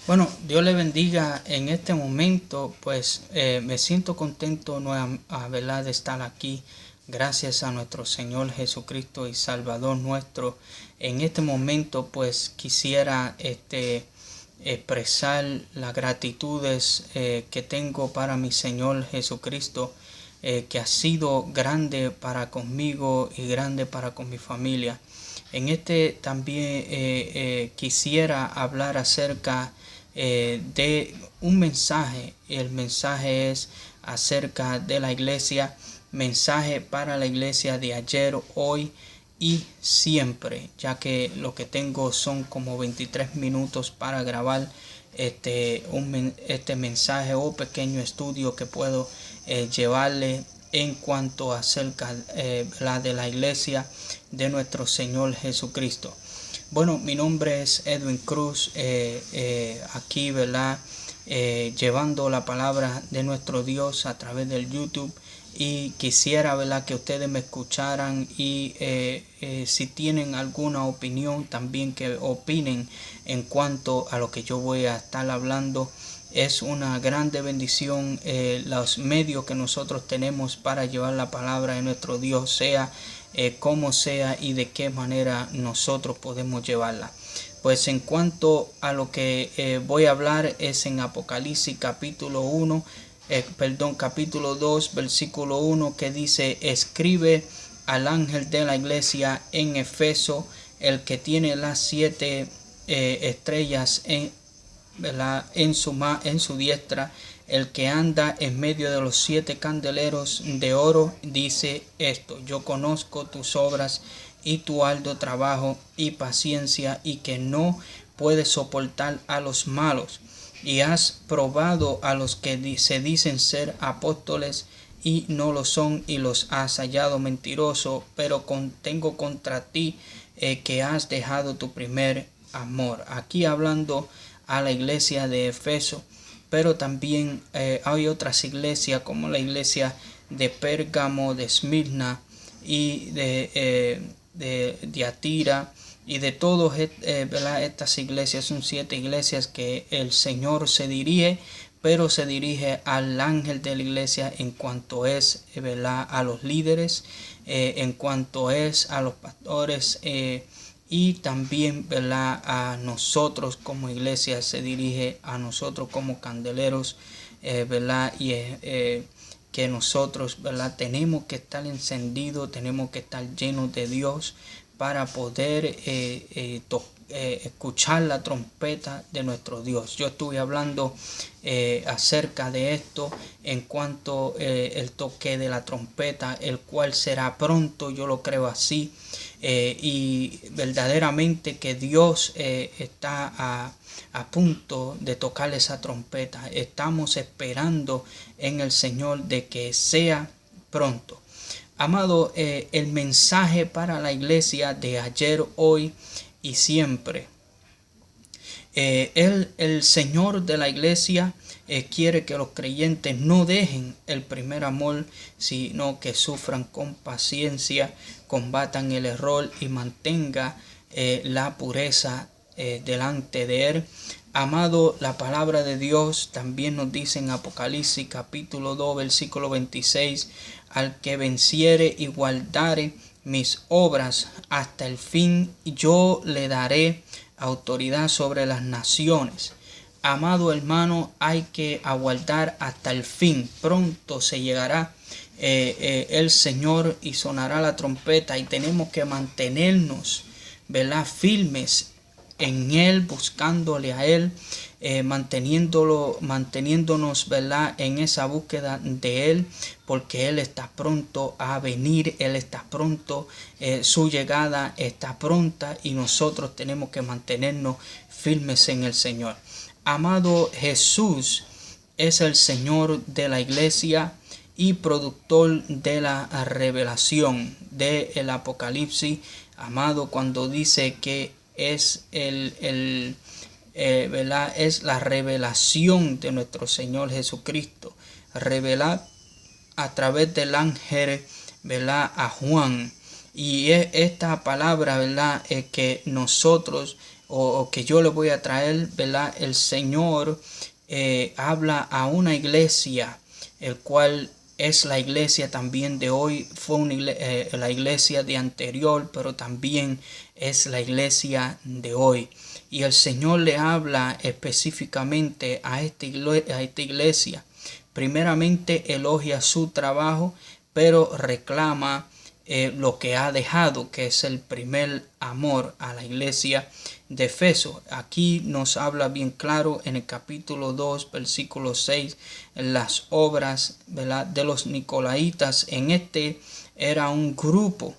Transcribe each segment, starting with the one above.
Bueno, Dios le bendiga en este momento, pues me siento contento ¿verdad? De estar aquí, gracias a nuestro Señor Jesucristo y Salvador nuestro. En este momento, pues quisiera expresar las gratitudes que tengo para mi Señor Jesucristo, que ha sido grande para conmigo y grande para con mi familia. En este también quisiera hablar acerca de un mensaje. El mensaje es acerca de la iglesia, mensaje para la iglesia de ayer, hoy y siempre, ya que lo que tengo son como 23 minutos para grabar este mensaje o pequeño estudio que puedo llevarle en cuanto acerca de la iglesia de nuestro Señor Jesucristo. Bueno, mi nombre es Edwin Cruz, aquí, ¿verdad? Llevando la palabra de nuestro Dios a través del YouTube, y quisiera, ¿verdad?, que ustedes me escucharan y si tienen alguna opinión también que opinen en cuanto a lo que yo voy a estar hablando. Es una grande bendición los medios que nosotros tenemos para llevar la palabra de nuestro Dios, sea como sea y de qué manera nosotros podemos llevarla. Pues en cuanto a lo que voy a hablar es en Apocalipsis capítulo 2, versículo 1, que dice: escribe al ángel de la iglesia en Efeso, el que tiene las 7 estrellas en su diestra, el que anda en medio de los 7 candeleros de oro, dice esto: yo conozco tus obras y tu arduo trabajo y paciencia, y que no puedes soportar a los malos, y has probado a los que se dicen ser apóstoles y no lo son, y los has hallado mentirosos, pero tengo contra ti que has dejado tu primer amor. Aquí hablando a la iglesia de Efeso, pero también hay otras iglesias como la iglesia de Pérgamo, de Esmirna y de Atira, y de todas estas iglesias. Son 7 iglesias que el Señor se dirige, pero se dirige al ángel de la iglesia en cuanto es, ¿verdad?, a los líderes, en cuanto es a los pastores, y también, ¿verdad?, a nosotros como iglesia. Se dirige a nosotros como candeleros, ¿verdad? Y que nosotros, ¿verdad?, tenemos que estar encendidos, tenemos que estar llenos de Dios para poder escuchar la trompeta de nuestro Dios. Yo estuve hablando acerca de esto en cuanto el toque de la trompeta, el cual será pronto. Yo lo creo así, y verdaderamente que Dios está a punto de tocar esa trompeta. Estamos esperando en el Señor de que sea pronto. Amado, el mensaje para la iglesia de ayer, hoy y siempre. El Señor de la iglesia quiere que los creyentes no dejen el primer amor, sino que sufran con paciencia, combatan el error y mantengan la pureza delante de Él. Amado, la palabra de Dios también nos dice en Apocalipsis capítulo 2, versículo 26: al que venciere y guardare mis obras hasta el fin, yo le daré autoridad sobre las naciones. Amado hermano, hay que aguardar hasta el fin. Pronto se llegará el Señor y sonará la trompeta, y tenemos que mantenernos, ¿verdad?, firmes en Él, buscándole a Él, manteniéndonos, ¿verdad?, en esa búsqueda de Él, porque Él está pronto a venir. Él está pronto, su llegada está pronta, y nosotros tenemos que mantenernos firmes en el Señor. Amado, Jesús es el Señor de la iglesia y productor de la revelación del Apocalipsis. Amado, cuando dice que es ¿verdad?, es la revelación de nuestro Señor Jesucristo, revelar a través del ángel, ¿verdad?, a Juan. Y esta palabra, ¿verdad?, es que nosotros o que yo le voy a traer, ¿verdad? El Señor habla a una iglesia, el cual es la iglesia también de hoy, fue la iglesia de anterior, pero también es la iglesia de hoy. Y el Señor le habla específicamente a esta iglesia. Primeramente elogia su trabajo, pero reclama lo que ha dejado, que es el primer amor, a la iglesia de Efeso. Aquí nos habla bien claro en el capítulo 2, versículo 6, las obras, ¿verdad?, de los Nicolaitas. En era un grupo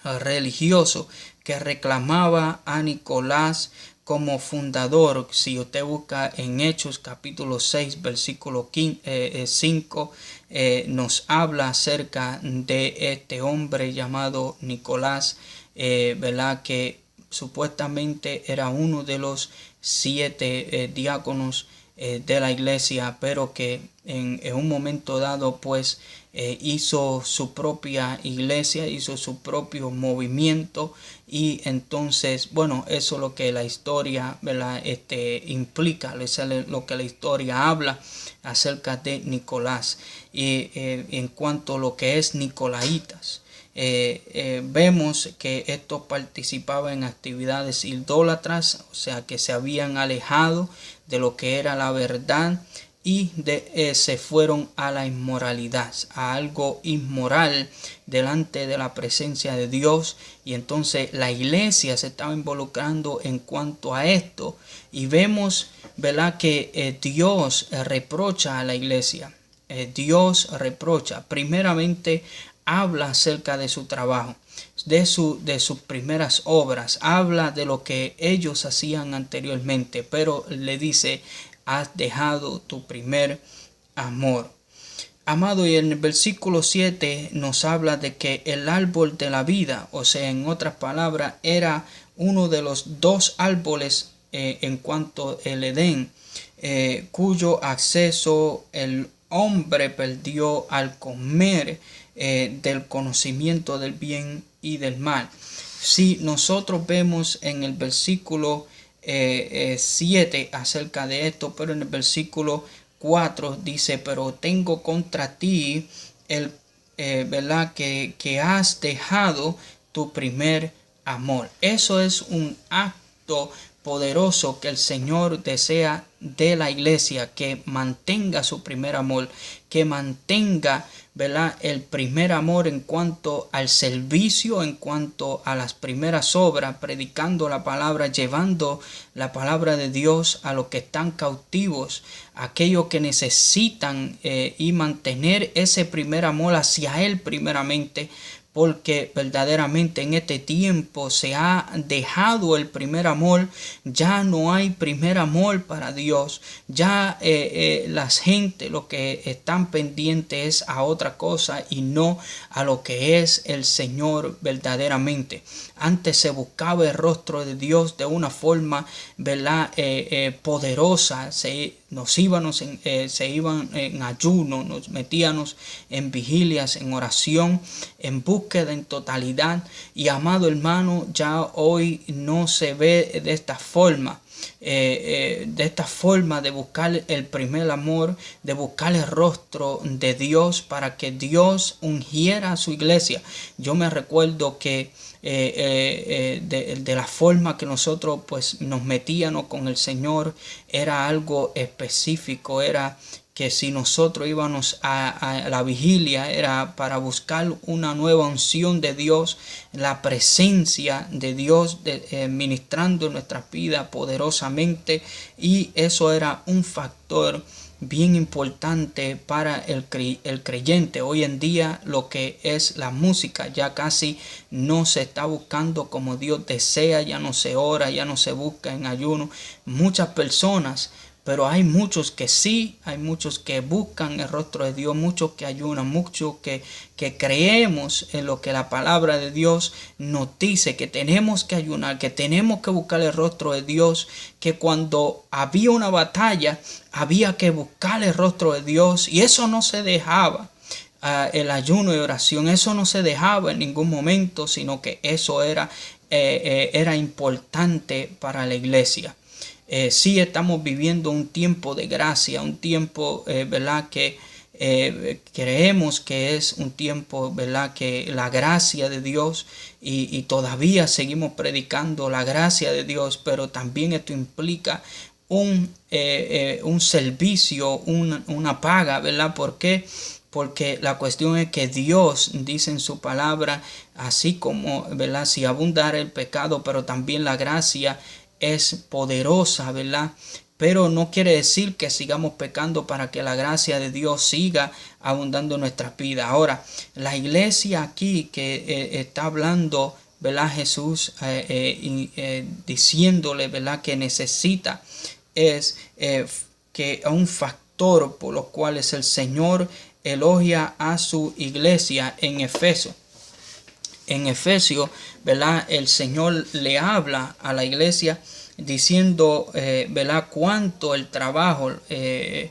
religioso que reclamaba a Nicolás como fundador. Si usted busca en Hechos capítulo 6 versículo 5, nos habla acerca de este hombre llamado Nicolás, ¿verdad?, que supuestamente era uno de los 7 diáconos de la iglesia, pero que en un momento dado pues hizo su propia iglesia, hizo su propio movimiento, y entonces, bueno, eso es lo que la historia, ¿verdad?, implica, eso es lo que la historia habla acerca de Nicolás. Y en cuanto a lo que es Nicolaitas, vemos que estos participaban en actividades idólatras, o sea que se habían alejado de lo que era la verdad, y se fueron a la inmoralidad, a algo inmoral delante de la presencia de Dios. Y entonces la iglesia se estaba involucrando en cuanto a esto, y vemos, ¿verdad?, que Dios reprocha a la iglesia. Dios reprocha, primeramente habla acerca de su trabajo, de sus primeras obras, habla de lo que ellos hacían anteriormente, pero le dice: has dejado tu primer amor. Amado, y en el versículo 7 nos habla de que el árbol de la vida, o sea, en otras palabras, era uno de los 2 árboles en cuanto al Edén, cuyo acceso el hombre perdió al comer del conocimiento del bien y del mal. Si nosotros vemos en el versículo 7 acerca de esto, pero en el versículo 4 dice: pero tengo contra ti ¿verdad?, que has dejado tu primer amor. Eso es un acto poderoso que el Señor desea de la iglesia, que mantenga su primer amor, que mantenga, ¿verdad?, el primer amor en cuanto al servicio, en cuanto a las primeras obras, predicando la palabra, llevando la palabra de Dios a los que están cautivos, aquellos que necesitan y mantener ese primer amor hacia Él primeramente, porque verdaderamente en este tiempo se ha dejado el primer amor. Ya no hay primer amor para Dios. Ya las gente lo que están pendientes es a otra cosa y no a lo que es el Señor verdaderamente. Antes se buscaba el rostro de Dios de una forma, ¿verdad?, poderosa. Se iban en ayuno, nos metíamos en vigilias, en oración, en búsqueda en totalidad. Y amado hermano, ya hoy no se ve de esta forma. De buscar el primer amor, de buscar el rostro de Dios para que Dios ungiera a su iglesia. Yo me recuerdo que de la forma que nosotros pues nos metíamos con el Señor era algo específico. Era que si nosotros íbamos a la vigilia era para buscar una nueva unción de Dios, la presencia de Dios ministrando en nuestras vidas poderosamente, y eso era un factor bien importante para el creyente. Hoy en día lo que es la música ya casi no se está buscando como Dios desea, ya no se ora, ya no se busca en ayuno. Muchas personas, pero hay muchos que sí, hay muchos que buscan el rostro de Dios, muchos que ayunan, muchos que creemos en lo que la palabra de Dios nos dice, que tenemos que ayunar, que tenemos que buscar el rostro de Dios, que cuando había una batalla había que buscar el rostro de Dios, y eso no se dejaba. El ayuno y oración, eso no se dejaba en ningún momento, sino que eso era era importante para la iglesia. Sí estamos viviendo un tiempo de gracia, un tiempo, ¿verdad?, que creemos que es un tiempo, ¿verdad?, que la gracia de Dios, y todavía seguimos predicando la gracia de Dios, pero también esto implica un servicio, una paga, ¿verdad? ¿Por qué? Porque la cuestión es que Dios dice en su palabra, así como, ¿verdad?, si abundara el pecado, pero también la gracia es poderosa, ¿verdad? Pero no quiere decir que sigamos pecando para que la gracia de Dios siga abundando en nuestras vidas. Ahora, la iglesia aquí que está hablando, ¿verdad?, Jesús diciéndole, ¿verdad?, que necesita es que un factor por los cuales el Señor elogia a su iglesia en Efeso. En Efesios, ¿verdad?, el Señor le habla a la iglesia diciendo, ¿verdad?, cuánto el trabajo, el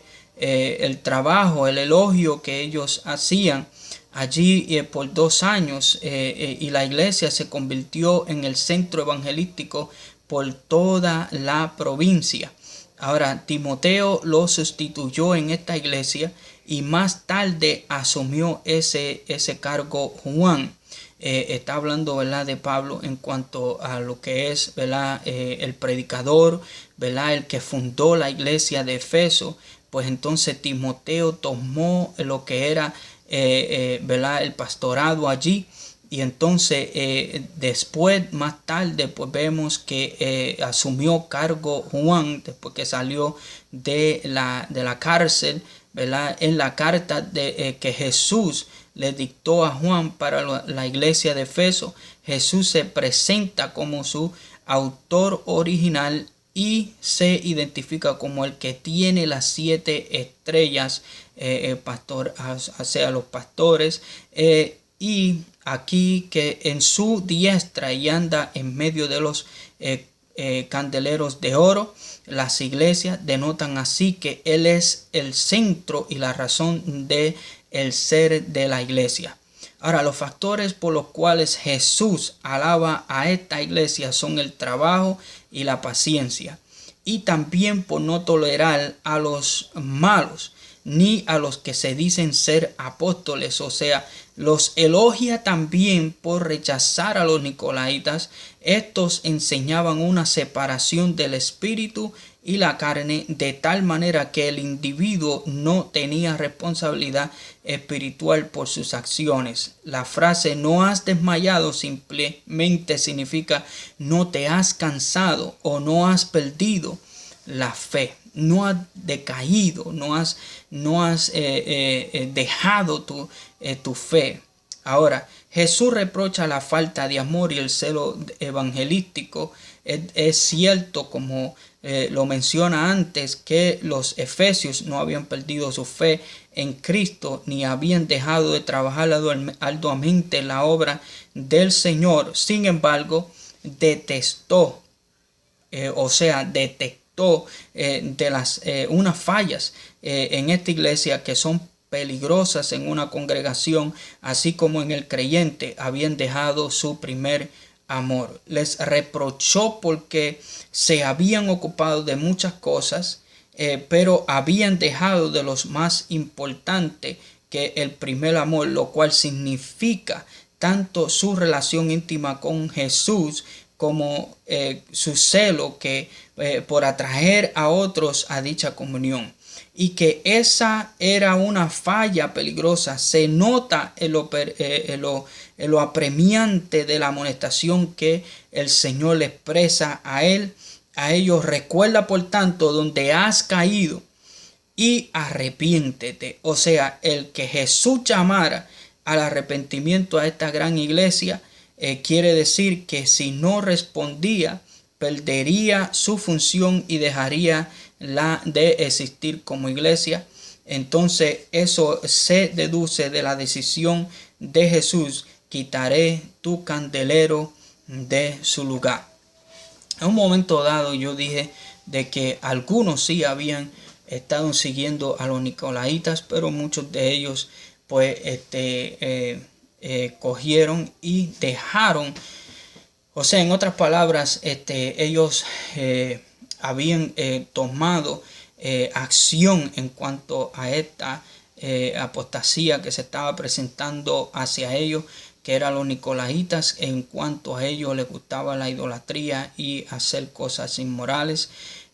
elogio que ellos hacían allí por 2 años, y la iglesia se convirtió en el centro evangelístico por toda la provincia. Ahora, Timoteo lo sustituyó en esta iglesia y más tarde asumió ese cargo Juan. Está hablando, ¿verdad?, de Pablo en cuanto a lo que es, ¿verdad?, el predicador, ¿verdad?, el que fundó la iglesia de Efeso. Pues entonces Timoteo tomó lo que era, ¿verdad?, el pastorado allí. Y entonces después, más tarde, pues vemos que asumió cargo Juan después que salió de la cárcel, ¿verdad? En la carta que Jesús le dictó a Juan para la iglesia de Efeso, Jesús se presenta como su autor original y se identifica como el que tiene las 7 estrellas, pastor, o sea, los pastores, y aquí que en su diestra y anda en medio de los candeleros de oro. Las iglesias denotan así que Él es el centro y la razón de el ser de la iglesia. Ahora, los factores por los cuales Jesús alaba a esta iglesia son el trabajo y la paciencia, y también por no tolerar a los malos ni a los que se dicen ser apóstoles, o sea, los elogia también por rechazar a los nicolaitas. Estos enseñaban una separación del espíritu y la carne, de tal manera que el individuo no tenía responsabilidad espiritual por sus acciones. La frase "no has desmayado" simplemente significa no te has cansado o no has perdido la fe, no has decaído, no has dejado tu fe. Ahora, Jesús reprocha la falta de amor y el celo evangelístico. Es cierto, como lo menciona antes, que los efesios no habían perdido su fe en Cristo ni habían dejado de trabajar arduamente en la obra del Señor. Sin embargo, detectó de unas fallas en esta iglesia que son peligrosas en una congregación, así como en el creyente. Habían dejado su primer amor. Les reprochó porque se habían ocupado de muchas cosas, pero habían dejado de los más importantes, que el primer amor, lo cual significa tanto su relación íntima con Jesús como su celo por atraer a otros a dicha comunión. Y que esa era una falla peligrosa. Se nota en lo apremiante de la amonestación que el Señor le expresa a ellos. Recuerda, por tanto, donde has caído y arrepiéntete. O sea, el que Jesús llamara al arrepentimiento a esta gran iglesia, quiere decir que si no respondía, perdería su función y dejaría la de existir como iglesia. Entonces eso se deduce de la decisión de Jesús: quitaré tu candelero de su lugar. En un momento dado yo dije de que algunos sí habían estado siguiendo a los nicolaitas, pero muchos de ellos pues cogieron y dejaron O sea, en otras palabras, ellos habían tomado acción en cuanto a esta apostasía que se estaba presentando hacia ellos, que eran los nicolaitas. En cuanto a ellos les gustaba la idolatría y hacer cosas inmorales,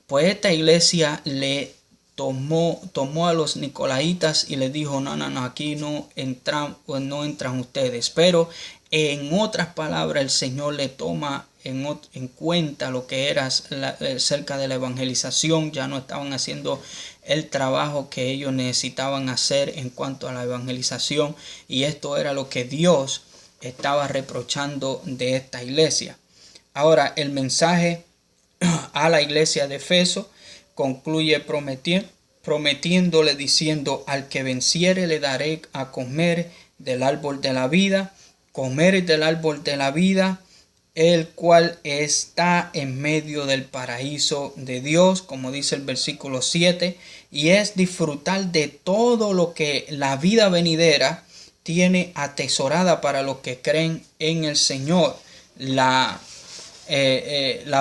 pues esta iglesia le tomó a los nicolaitas y les dijo: no, aquí no entran ustedes. Pero en otras palabras, el Señor le toma en cuenta lo que era cerca de la evangelización. Ya no estaban haciendo el trabajo que ellos necesitaban hacer en cuanto a la evangelización, y esto era lo que Dios estaba reprochando de esta iglesia. Ahora, el mensaje a la iglesia de Efeso concluye prometiéndole, diciendo: al que venciere le daré a comer del árbol de la vida, comer del árbol de la vida, el cual está en medio del paraíso de Dios, como dice el versículo 7, y es disfrutar de todo lo que la vida venidera tiene atesorada para los que creen en el Señor. La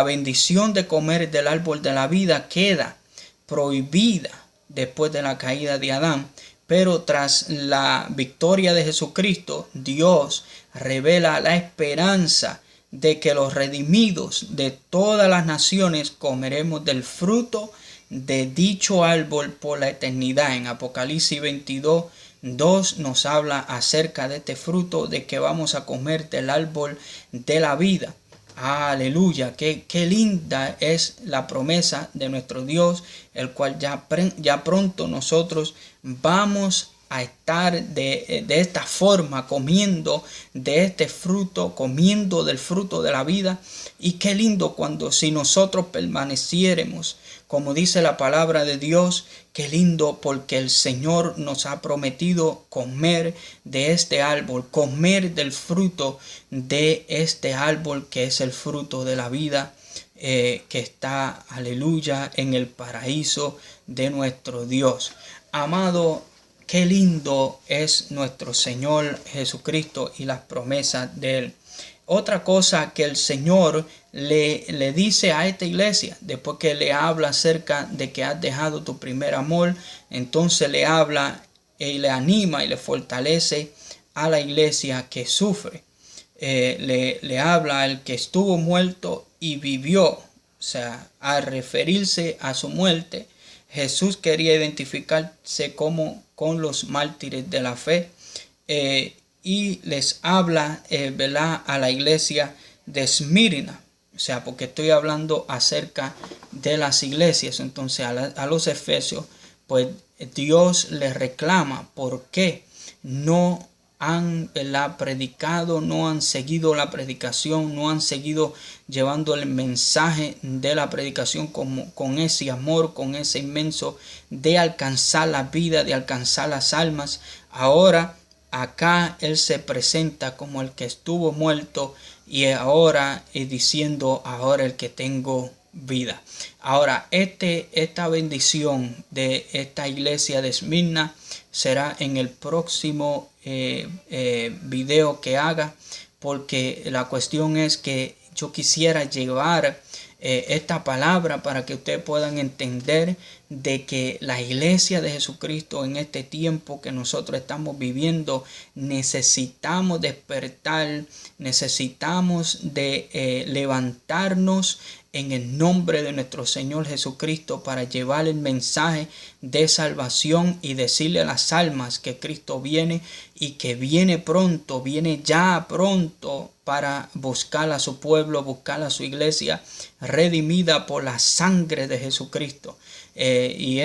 bendición de comer del árbol de la vida queda prohibida después de la caída de Adán, pero tras la victoria de Jesucristo, Dios revela la esperanza de que los redimidos de todas las naciones comeremos del fruto de dicho árbol por la eternidad. En Apocalipsis 22:2 nos habla acerca de este fruto, de que vamos a comer del árbol de la vida. Aleluya, qué linda es la promesa de nuestro Dios, el cual ya pronto nosotros vamos a estar de esta forma, comiendo de este fruto, comiendo del fruto de la vida. Y qué lindo cuando, si nosotros permaneciéremos, como dice la palabra de Dios, qué lindo, porque el Señor nos ha prometido comer de este árbol, comer del fruto de este árbol, que es el fruto de la vida, que está, aleluya, en el paraíso de nuestro Dios. Amado, qué lindo es nuestro Señor Jesucristo y las promesas de Él. Otra cosa que el Señor le dice a esta iglesia, después que le habla acerca de que has dejado tu primer amor, entonces le habla y le anima y le fortalece a la iglesia que sufre. Le habla al que estuvo muerto y vivió. O sea, al referirse a su muerte, Jesús quería identificarse con los mártires de la fe. Y les habla, ¿verdad?, a la iglesia de Esmirna. O sea, porque estoy hablando acerca de las iglesias. Entonces a los efesios, pues Dios les reclama por qué no han predicado, no han seguido la predicación, no han seguido llevando el mensaje de la predicación con ese amor, con ese inmenso de alcanzar la vida, de alcanzar las almas. Ahora acá Él se presenta como el que estuvo muerto, y ahora diciendo: ahora el que tengo vida. Ahora esta bendición de esta iglesia de Esmirna será en el próximo video que haga, porque la cuestión es que yo quisiera llevar esta palabra para que ustedes puedan entender de que la iglesia de Jesucristo en este tiempo que nosotros estamos viviendo, necesitamos despertar, necesitamos de levantarnos en el nombre de nuestro Señor Jesucristo para llevar el mensaje de salvación y decirle a las almas que Cristo viene y que viene pronto, viene ya pronto para buscar a su pueblo, buscar a su iglesia redimida por la sangre de Jesucristo. Y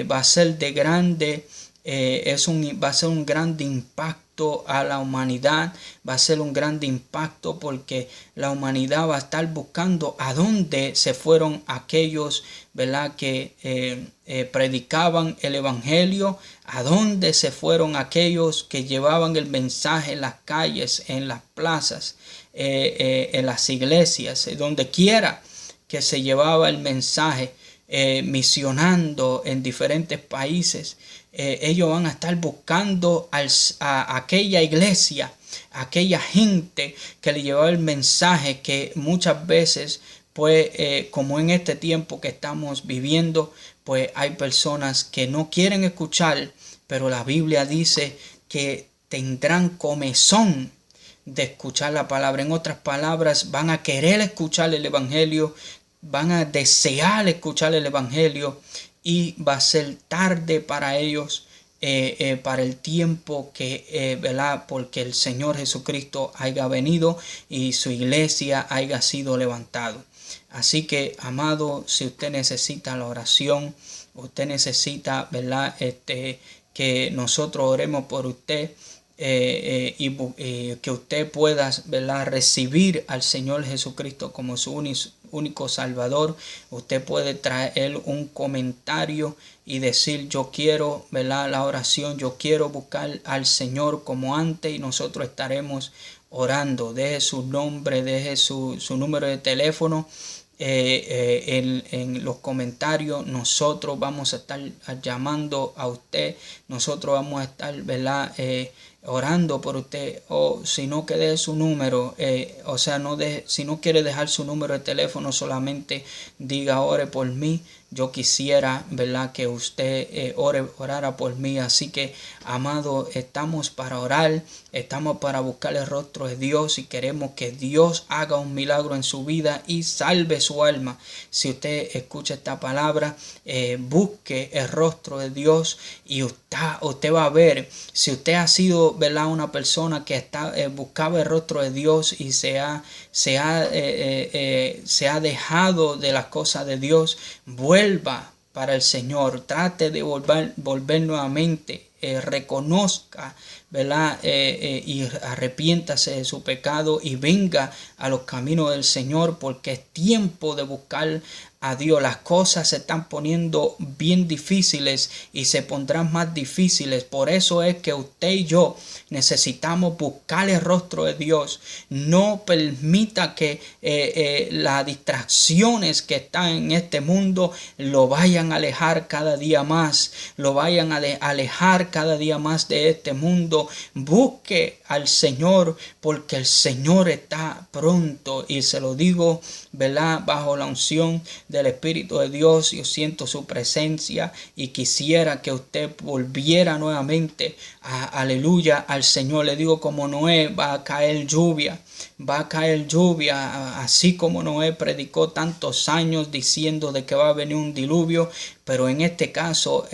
va a ser de grande, va a ser un grande impacto a la humanidad, va a ser un grande impacto porque la humanidad va a estar buscando a dónde se fueron aquellos, ¿verdad?, que predicaban el evangelio, a dónde se fueron aquellos que llevaban el mensaje en las calles, en las plazas, en las iglesias, donde quiera que se llevaba el mensaje. misionando en diferentes países, ellos van a estar buscando a aquella iglesia, a aquella gente que le llevaba el mensaje que muchas veces, pues como en este tiempo que estamos viviendo, pues hay personas que no quieren escuchar, pero la Biblia dice que tendrán comezón de escuchar la palabra. En otras palabras, van a querer escuchar el evangelio, van a desear escuchar el evangelio, y va a ser tarde para ellos, para el tiempo que, ¿verdad? Porque el Señor Jesucristo haya venido y su iglesia haya sido levantado. Así que, amado, si usted necesita la oración, usted necesita, ¿verdad? Que nosotros oremos por usted, y que usted pueda, ¿verdad?, recibir al Señor Jesucristo como su único Salvador. Usted puede traer un comentario y decir: yo quiero, ¿verdad?, la oración, yo quiero buscar al Señor como antes, y nosotros estaremos orando. Deje su nombre, deje su número de teléfono en los comentarios. Nosotros vamos a estar llamando a usted, nosotros vamos a estar, ¿verdad?, orando por usted. O si no, que deje su número, si no quiere dejar su número de teléfono, solamente diga: ore por mí. Yo quisiera, ¿verdad?, que usted orara por mí. Así que, amado, estamos para orar, estamos para buscar el rostro de Dios, y queremos que Dios haga un milagro en su vida y salve su alma. Si usted escucha esta palabra, busque el rostro de Dios, y usted va a ver. Si usted ha sido, ¿verdad?, una persona que buscaba el rostro de Dios y se ha dejado de las cosas de Dios, vuelva para el Señor, trate de volver nuevamente, reconozca, ¿verdad?, y arrepiéntase de su pecado y venga a los caminos del Señor, porque es tiempo de buscar a Dios. Las cosas se están poniendo bien difíciles y se pondrán más difíciles. Por eso es que usted y yo necesitamos buscar el rostro de Dios. No permita que las distracciones que están en este mundo lo vayan a alejar cada día más, lo vayan a alejar cada día más de este mundo. Busque al Señor, porque el Señor está pronto, y se lo digo, ¿verdad?, bajo la unción del Espíritu de Dios. Yo siento su presencia y quisiera que usted volviera nuevamente aleluya, al Señor. Le digo, como Noé, va a caer lluvia, así como Noé predicó tantos años diciendo de que va a venir un diluvio. Pero en este caso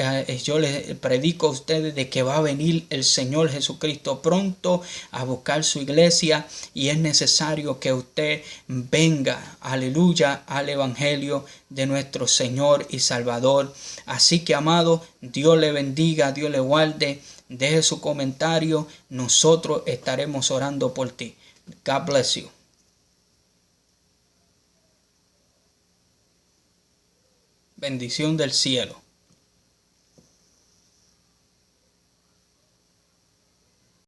yo les predico a ustedes de que va a venir el Señor Jesucristo pronto a buscar su iglesia, y es necesario que usted venga, aleluya, al evangelio de nuestro Señor y Salvador. Así que, amado, Dios le bendiga, Dios le guarde. Deje su comentario, nosotros estaremos orando por ti. God bless you. Bendición del cielo.